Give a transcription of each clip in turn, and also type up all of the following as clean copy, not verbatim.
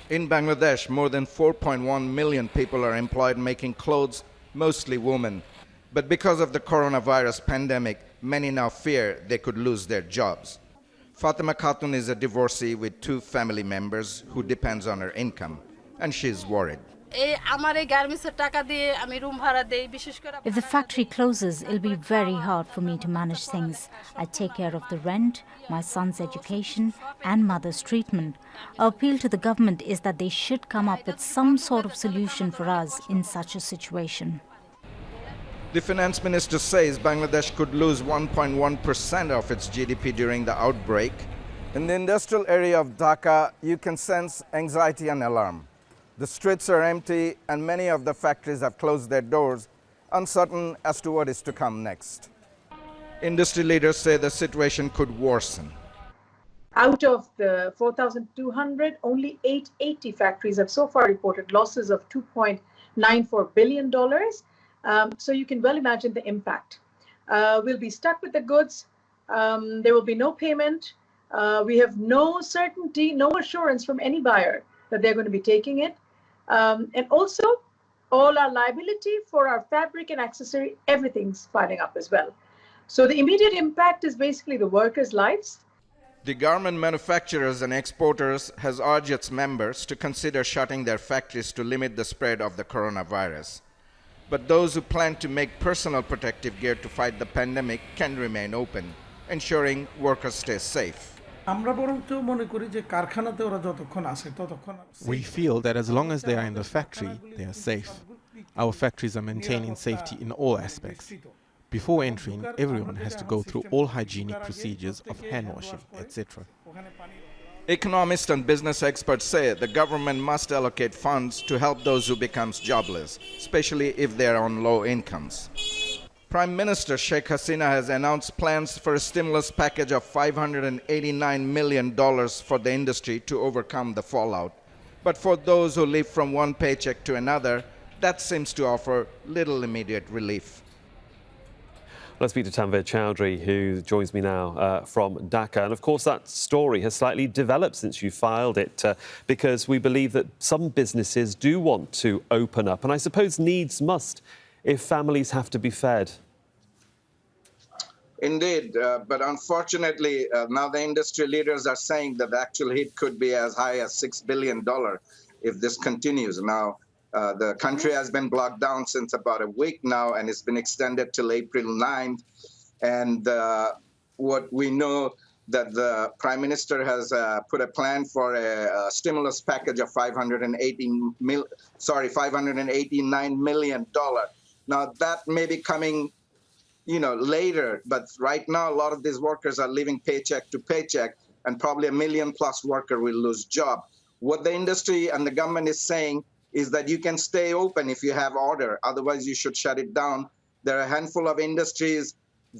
In Bangladesh, more than 4.1 million people are employed making clothes, mostly women. But because of the coronavirus pandemic, many now fear they could lose their jobs. Fatima Khatun is a divorcee with 2 family members who depends on her income, and she's worried. If the factory closes, it'll be very hard for me to manage things. I take care of the rent, my son's education, and mother's treatment. Our appeal to the government is that they should come up with some sort of solution for us in such a situation. The finance minister says Bangladesh could lose 1.1% of its GDP during the outbreak. In the industrial area of Dhaka, you can sense anxiety and alarm. The streets are empty and many of the factories have closed their doors, uncertain as to what is to come next. Industry leaders say the situation could worsen. Out of the 4,200, only 880 factories have so far reported losses of $2.94 billion. So you can well imagine the impact. We'll be stuck with the goods. There will be no payment. We have no certainty, no assurance from any buyer that they're going to be taking it. And also, all our liability for our fabric and accessory, everything's piling up as well. So the immediate impact is basically the workers' lives. The Garment Manufacturers and Exporters has urged its members to consider shutting their factories to limit the spread of the coronavirus. But those who plan to make personal protective gear to fight the pandemic can remain open, ensuring workers stay safe. We feel that as long as they are in the factory, they are safe. Our factories are maintaining safety in all aspects. Before entering, everyone has to go through all hygienic procedures of hand washing, etc. Economists and business experts say the government must allocate funds to help those who become jobless, especially if they are on low incomes. Prime Minister Sheikh Hasina has announced plans for a stimulus package of $589 million for the industry to overcome the fallout. But for those who live from one paycheck to another, that seems to offer little immediate relief. Let's speak to Tanvir Chowdhury, who joins me now from Dhaka. And of course, that story has slightly developed since you filed it, because we believe that some businesses do want to open up. And I suppose needs must if families have to be fed. Indeed, but unfortunately, now the industry leaders are saying that the actual hit could be as high as $6 billion if this continues. Now, the country has been blocked down since about a week now, and it's been extended till April 9th. And what we know that the Prime Minister has put a plan for a stimulus package of $589 million. Now, that may be coming, later, but right now, a lot of these workers are living paycheck to paycheck, and probably 1 million plus worker will lose job. What the industry and the government is saying is that you can stay open if you have order, otherwise you should shut it down. There are a handful of industries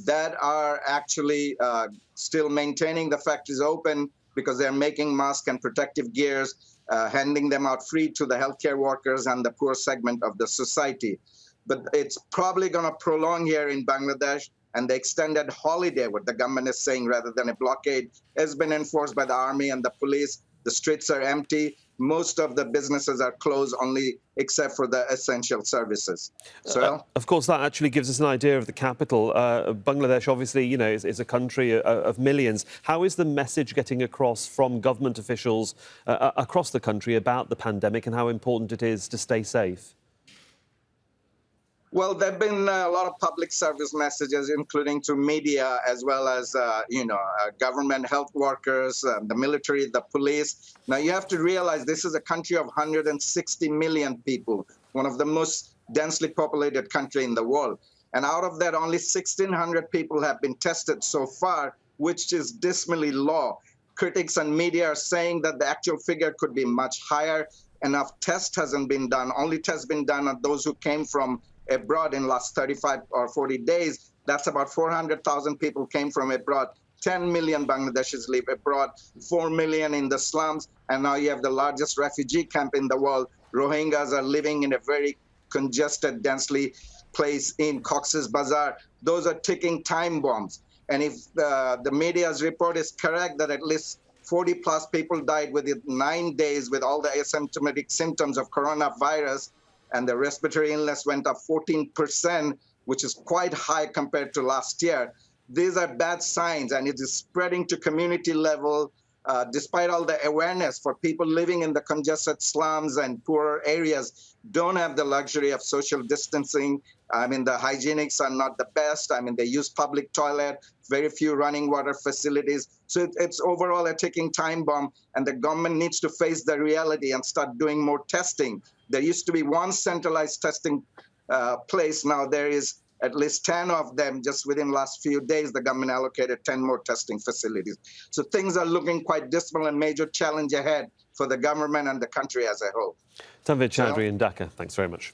that are actually still maintaining the factories open because they're making masks and protective gears, handing them out free to the healthcare workers and the poor segment of the society. But it's probably going to prolong here in Bangladesh, and the extended holiday, what the government is saying, rather than a blockade, has been enforced by the army and the police. The streets are empty. Most of the businesses are closed, only except for the essential services. So, of course, that actually gives us an idea of the capital. Bangladesh, obviously, is a country of millions. How is the message getting across from government officials across the country about the pandemic and how important it is to stay safe? Well, there have been a lot of public service messages, including to media, as well as, government health workers, the military, the police. Now, you have to realize this is a country of 160 million people, one of the most densely populated country in the world. And out of that, only 1,600 people have been tested so far, which is dismally low. Critics and media are saying that the actual figure could be much higher. Enough test hasn't been done. Only tests been done on those who came from abroad in last 35 or 40 days. That's about 400,000 people came from abroad. 10 million Bangladeshis live abroad, 4 million in the slums, and now you have the largest refugee camp in the world. Rohingyas are living in a very congested, densely place in Cox's Bazar. Those are ticking time bombs. And if the media's report is correct that at least 40 plus people died within 9 days with all the asymptomatic symptoms of coronavirus, and the respiratory illness went up 14%, which is quite high compared to last year. These are bad signs, and it is spreading to community level. Despite all the awareness, for people living in the congested slums and poorer areas don't have the luxury of social distancing. I mean, the hygienics are not the best. I mean, they use public toilet, very few running water facilities. So it's overall a ticking time bomb, and the government needs to face the reality and start doing more testing. There used to be one centralized testing place. Now there is at least 10 of them. Just within the last few days, the government allocated 10 more testing facilities. So things are looking quite dismal, and major challenge ahead for the government and the country as a whole. Tanvir Chowdhury in Dhaka, thanks very much.